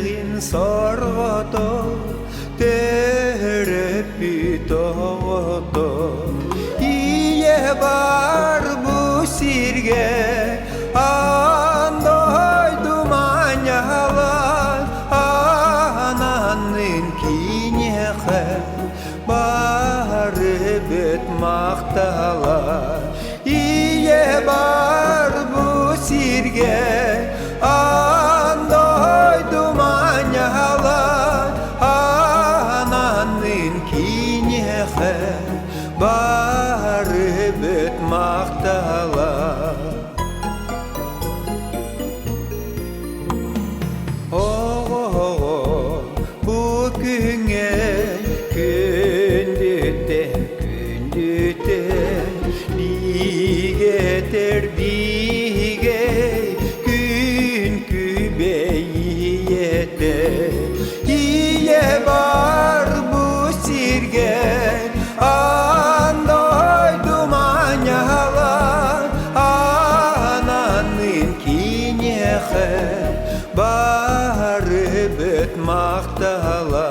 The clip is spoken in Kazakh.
Егін сорғото, терепі тоғото. Ие бар бұ сирге, андой думанялар, ананын кинеқе, бары бет мақталар. Ие бар бұ сирге, андой думанялар, ананын кинеқе, бары бет мақталар. Оғо, бұ күңе күндіте, бигетер биге, күн күбейете. Ие бар бұ сирге, андой думанялар, ананын кинеқе, бары бет мақталар.